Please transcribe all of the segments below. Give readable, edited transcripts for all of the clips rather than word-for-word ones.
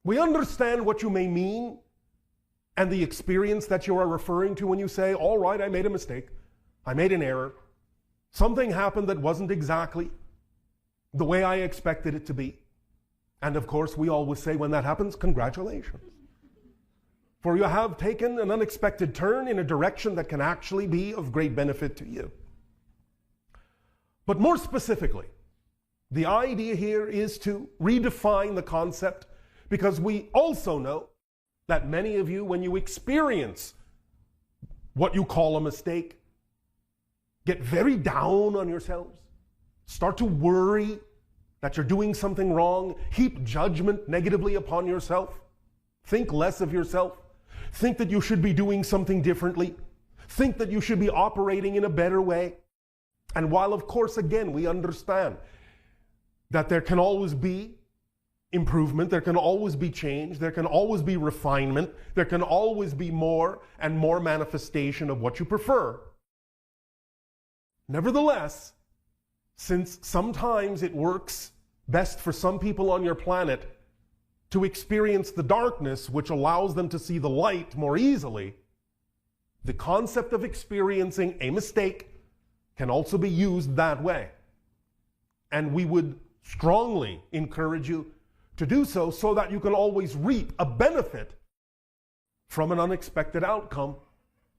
We understand what you may mean and the experience that you are referring to when you say, all right, I made a mistake. I made an error. Something happened that wasn't exactly the way I expected it to be. And of course, we always say when that happens, congratulations. For you have taken an unexpected turn in a direction that can actually be of great benefit to you. But more specifically, the idea here is to redefine the concept, because we also know that many of you, when you experience what you call a mistake, get very down on yourselves, start to worry that you're doing something wrong, heap judgment negatively upon yourself, think less of yourself, think that you should be doing something differently, think that you should be operating in a better way. And while, of course, again, we understand that there can always be improvement, there can always be change, there can always be refinement, there can always be more and more manifestation of what you prefer. Nevertheless, since sometimes it works best for some people on your planet to experience the darkness, which allows them to see the light more easily, the concept of experiencing a mistake can also be used that way. And we would strongly encourage you to do so, so that you can always reap a benefit from an unexpected outcome,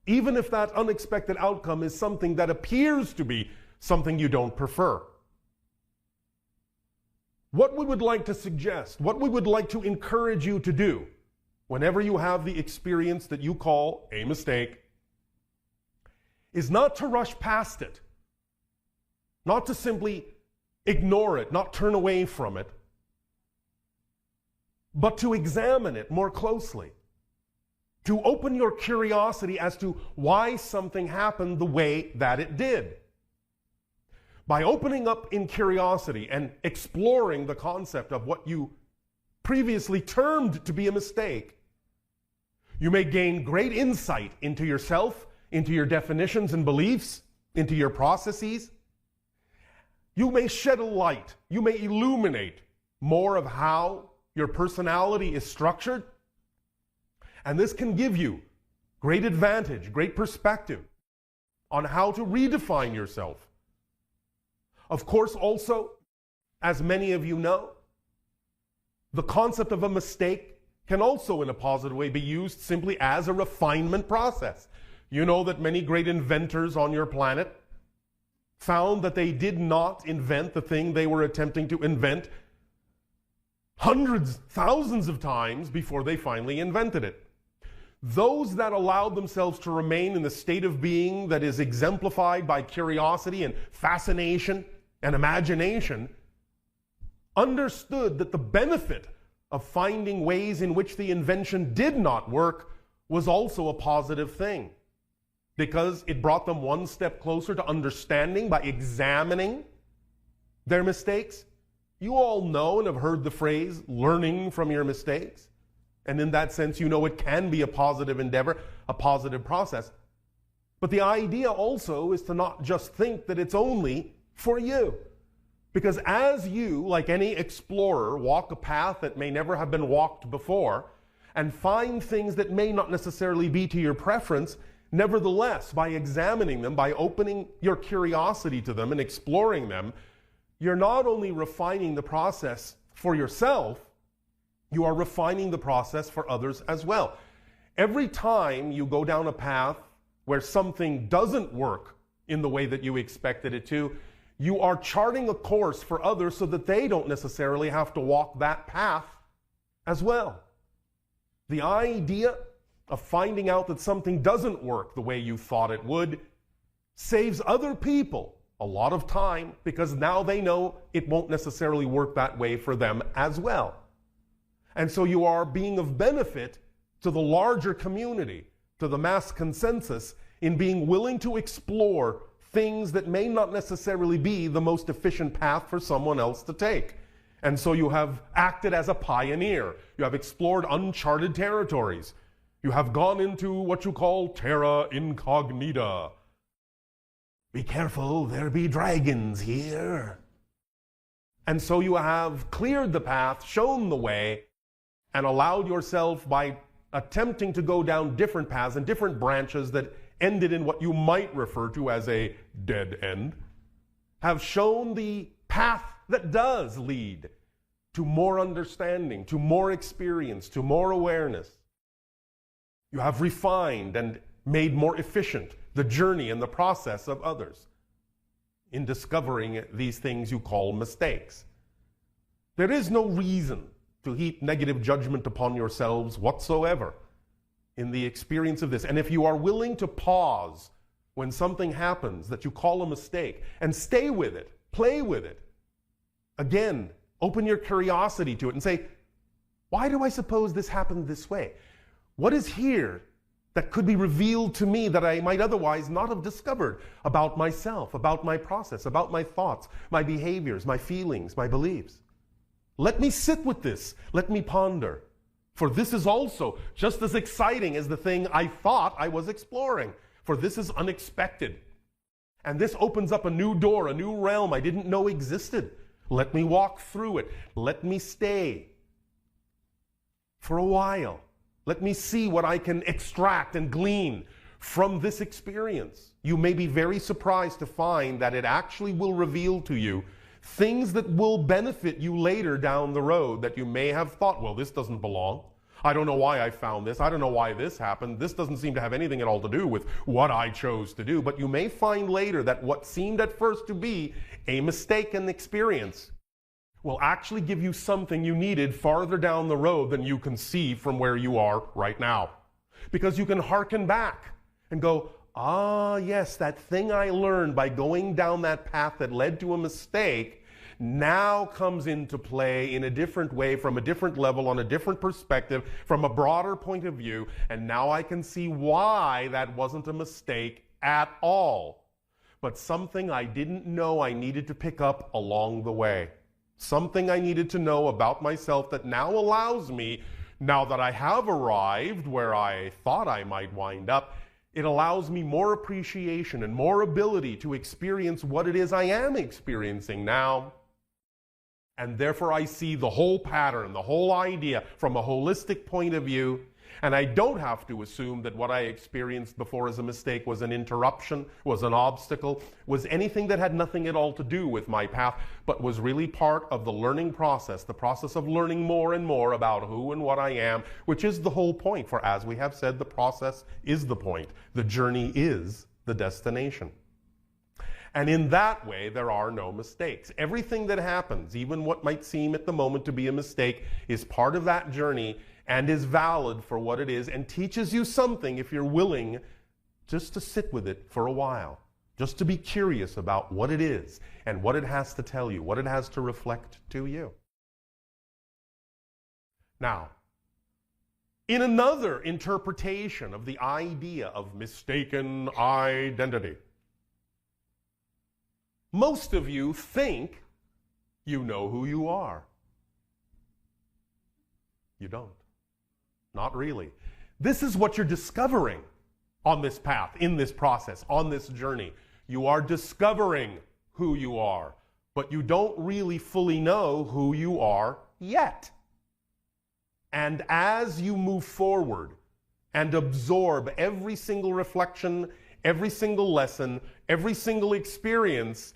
even if that unexpected outcome is something that appears to be something you don't prefer. What we would like to suggest, what we would like to encourage you to do whenever you have the experience that you call a mistake, is not to rush past it, not to simply ignore it, not turn away from it, but to examine it more closely, to open your curiosity as to why something happened the way that it did. By opening up in curiosity and exploring the concept of what you previously termed to be a mistake, you may gain great insight into yourself, into your definitions and beliefs, into your processes. You may shed a light, you may illuminate more of how your personality is structured, and this can give you great advantage, great perspective on how to redefine yourself. Of course, also, as many of you know, the concept of a mistake can also in a positive way be used simply as a refinement process. You know that many great inventors on your planet found that they did not invent the thing they were attempting to invent hundreds, thousands of times before they finally invented it. Those that allowed themselves to remain in the state of being that is exemplified by curiosity and fascination and imagination understood that the benefit of finding ways in which the invention did not work was also a positive thing, because it brought them one step closer to understanding by examining their mistakes. You all know and have heard the phrase, learning from your mistakes. And in that sense, you know it can be a positive endeavor, a positive process. But the idea also is to not just think that it's only for you. Because as you, like any explorer, walk a path that may never have been walked before, and find things that may not necessarily be to your preference, nevertheless, by examining them, by opening your curiosity to them and exploring them, you're not only refining the process for yourself, you are refining the process for others as well. Every time you go down a path where something doesn't work in the way that you expected it to, you are charting a course for others so that they don't necessarily have to walk that path as well. The idea of finding out that something doesn't work the way you thought it would saves other people a lot of time, because now they know it won't necessarily work that way for them as well. And so you are being of benefit to the larger community, to the mass consensus, in being willing to explore things that may not necessarily be the most efficient path for someone else to take. And so you have acted as a pioneer. You have explored uncharted territories. You have gone into what you call terra incognita. Be careful, there be dragons here. And so you have cleared the path, shown the way, and allowed yourself, by attempting to go down different paths and different branches that ended in what you might refer to as a dead end, have shown the path that does lead to more understanding, to more experience, to more awareness. You have refined and made more efficient the journey and the process of others in discovering these things you call mistakes. There is no reason to heap negative judgment upon yourselves whatsoever in the experience of this. And if you are willing to pause when something happens that you call a mistake and stay with it, play with it, again, open your curiosity to it and say, why do I suppose this happened this way? What is here that could be revealed to me that I might otherwise not have discovered about myself, about my process, about my thoughts, my behaviors, my feelings, my beliefs? Let me sit with this. Let me ponder. For this is also just as exciting as the thing I thought I was exploring. For this is unexpected. And this opens up a new door, a new realm I didn't know existed. Let me walk through it. Let me stay for a while. Let me see what I can extract and glean from this experience. You may be very surprised to find that it actually will reveal to you things that will benefit you later down the road that you may have thought, well, this doesn't belong. I don't know why I found this. I don't know why this happened. This doesn't seem to have anything at all to do with what I chose to do. But you may find later that what seemed at first to be a mistaken experience will actually give you something you needed farther down the road than you can see from where you are right now. Because you can hearken back and go, ah, yes, that thing I learned by going down that path that led to a mistake now comes into play in a different way, from a different level, on a different perspective, from a broader point of view, and now I can see why that wasn't a mistake at all, but something I didn't know I needed to pick up along the way. Something I needed to know about myself that now allows me, now that I have arrived where I thought I might wind up, it allows me more appreciation and more ability to experience what it is I am experiencing now. And therefore I see the whole pattern, the whole idea from a holistic point of view. And I don't have to assume that what I experienced before as a mistake was an interruption, was an obstacle, was anything that had nothing at all to do with my path, but was really part of the learning process, the process of learning more and more about who and what I am, which is the whole point. For as we have said, the process is the point. The journey is the destination. And in that way, there are no mistakes. Everything that happens, even what might seem at the moment to be a mistake, is part of that journey and is valid for what it is and teaches you something if you're willing just to sit with it for a while, just to be curious about what it is and what it has to tell you, what it has to reflect to you. Now, in another interpretation of the idea of mistaken identity, most of you think you know who you are. You don't. Not really. This is what you're discovering on this path, in this process, on this journey. You are discovering who you are, but you don't really fully know who you are yet. And as you move forward and absorb every single reflection, every single lesson, every single experience,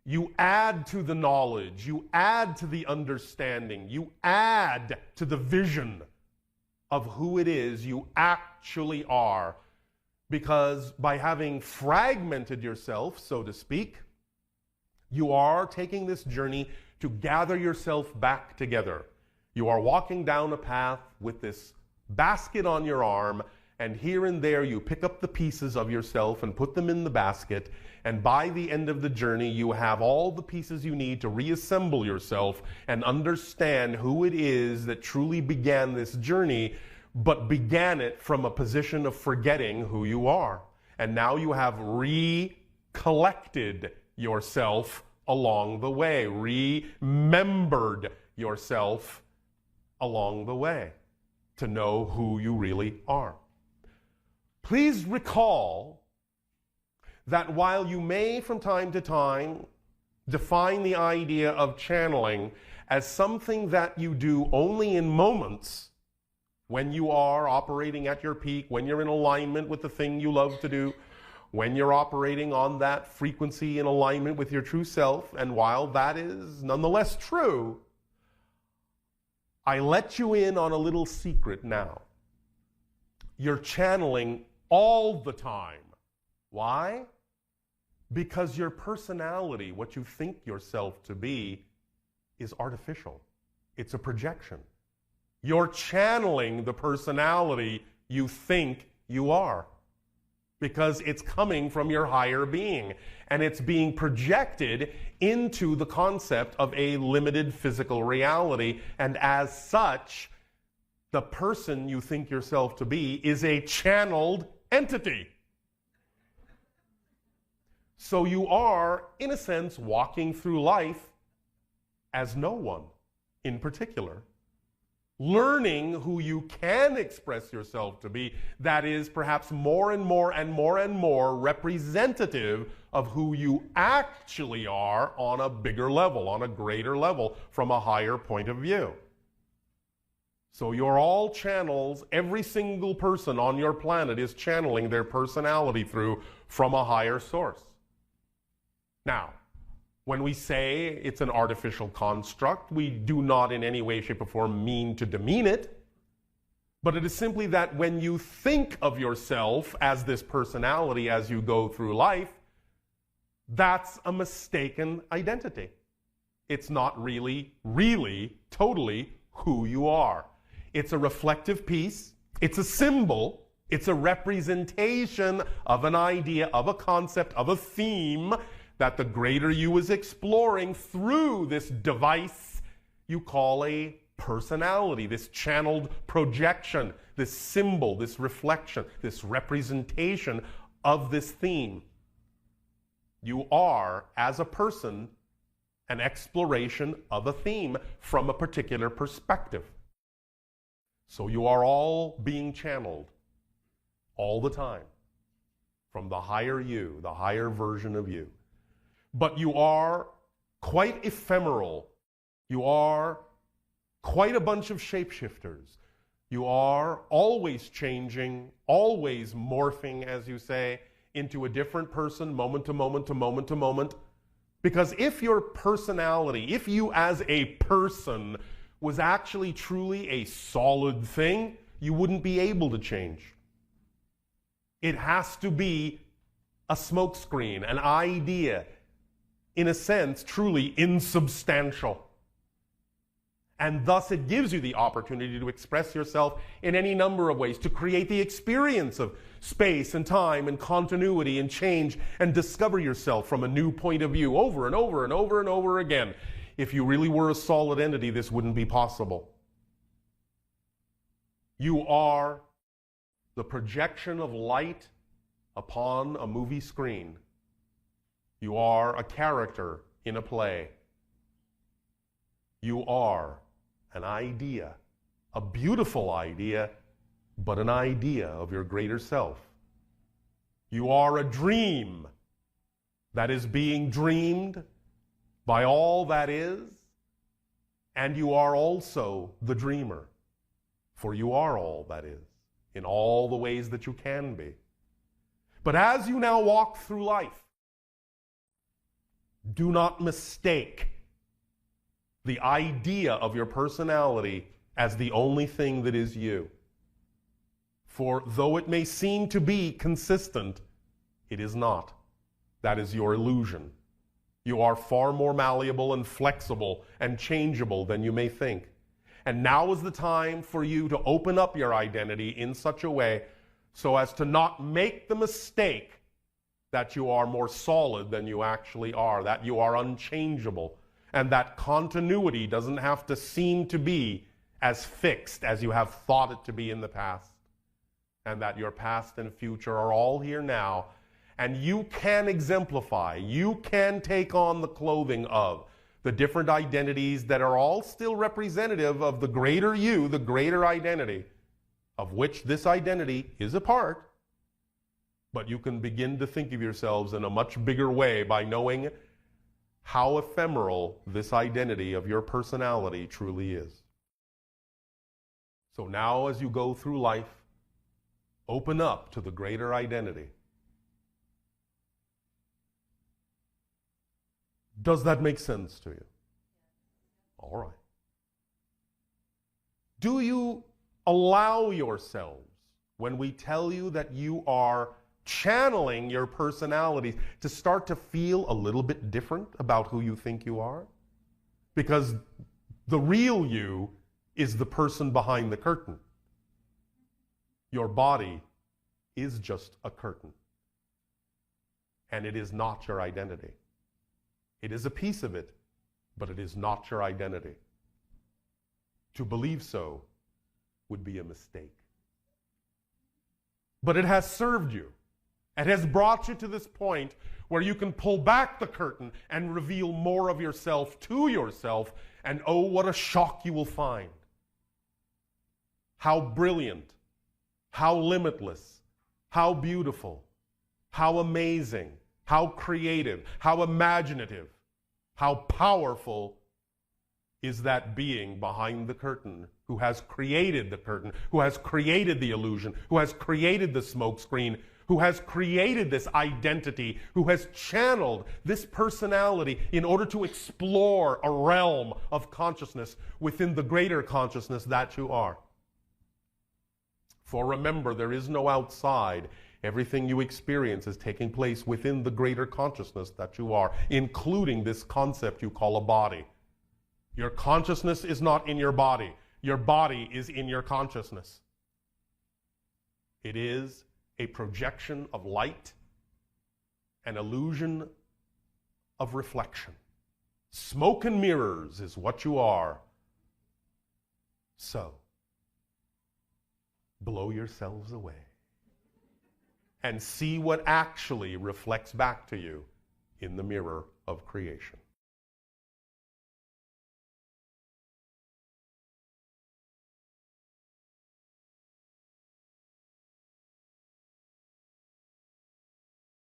you add to the knowledge, you add to the understanding, you add to the vision of who it is you actually are. Because by having fragmented yourself, so to speak, you are taking this journey to gather yourself back together. You are walking down a path with this basket on your arm, and here and there you pick up the pieces of yourself and put them in the basket, and by the end of the journey you have all the pieces you need to reassemble yourself and understand who it is that truly began this journey, but began it from a position of forgetting who you are. And now you have recollected yourself along the way, remembered yourself along the way to know who you really are. Please recall that while you may from time to time define the idea of channeling as something that you do only in moments when you are operating at your peak, when you're in alignment with the thing you love to do, when you're operating on that frequency in alignment with your true self. And while that is nonetheless true, I let you in on a little secret now. You're channeling all the time. Why? Because your personality, what you think yourself to be, is artificial. It's a projection. You're channeling the personality you think you are, because it's coming from your higher being, and it's being projected into the concept of a limited physical reality, and as such, the person you think yourself to be is a channeled entity. So you are, in a sense, walking through life as no one in particular, learning who you can express yourself to be, that is perhaps more and more and more and more representative of who you actually are on a bigger level, on a greater level, from a higher point of view. So you're all channels. Every single person on your planet is channeling their personality through from a higher source. Now, when we say it's an artificial construct, we do not in any way, shape, or form mean to demean it, but it is simply that when you think of yourself as this personality as you go through life, that's a mistaken identity. It's not really, totally who you are. It's a reflective piece, it's a symbol, it's a representation of an idea, of a concept, of a theme that the greater you is exploring through this device you call a personality, this channeled projection, this symbol, this reflection, this representation of this theme. You are, as a person, an exploration of a theme from a particular perspective. So you are all being channeled all the time from the higher you, the higher version of you. But you are quite ephemeral. You are quite a bunch of shapeshifters. You are always changing, always morphing, as you say, into a different person, moment to moment to moment to moment. Because if your personality, if you as a person was actually truly a solid thing, you wouldn't be able to change. It has to be a smokescreen, an idea, in a sense, truly insubstantial. And thus it gives you the opportunity to express yourself in any number of ways, to create the experience of space and time and continuity and change, and discover yourself from a new point of view over and over and over and over again. If you really were a solid entity, this wouldn't be possible. You are the projection of light upon a movie screen. You are a character in a play. You are an idea, a beautiful idea, but an idea of your greater self. You are a dream that is being dreamed by all that is, and you are also the dreamer, for you are all that is, in all the ways that you can be. But as you now walk through life, do not mistake the idea of your personality as the only thing that is you. For though it may seem to be consistent, it is not. That is your illusion. You are far more malleable and flexible and changeable than you may think. And now is the time for you to open up your identity in such a way so as to not make the mistake that you are more solid than you actually are, that you are unchangeable, and that continuity doesn't have to seem to be as fixed as you have thought it to be in the past, and that your past and future are all here now, and you can exemplify, you can take on the clothing of the different identities that are all still representative of the greater you, the greater identity, of which this identity is a part. But you can begin to think of yourselves in a much bigger way by knowing how ephemeral this identity of your personality truly is. So now as you go through life, open up to the greater identity. Does that make sense to you? All right. Do you allow yourselves, when we tell you that you are channeling your personalities, to start to feel a little bit different about who you think you are? Because the real you is the person behind the curtain. Your body is just a curtain. And it is not your identity. It is a piece of it, but it is not your identity. To believe so would be a mistake. But it has served you. It has brought you to this point where you can pull back the curtain and reveal more of yourself to yourself, and oh, what a shock you will find. How brilliant, how limitless, how beautiful, how amazing, how creative, how imaginative, how powerful is that being behind the curtain who has created the curtain, who has created the illusion, who has created the smokescreen, who has created this identity, who has channeled this personality in order to explore a realm of consciousness within the greater consciousness that you are. For remember, there is no outside. Everything you experience is taking place within the greater consciousness that you are, including this concept you call a body. Your consciousness is not in your body. Your body is in your consciousness. It is a projection of light, an illusion of reflection. Smoke and mirrors is what you are. So, blow yourselves away and see what actually reflects back to you in the mirror of creation.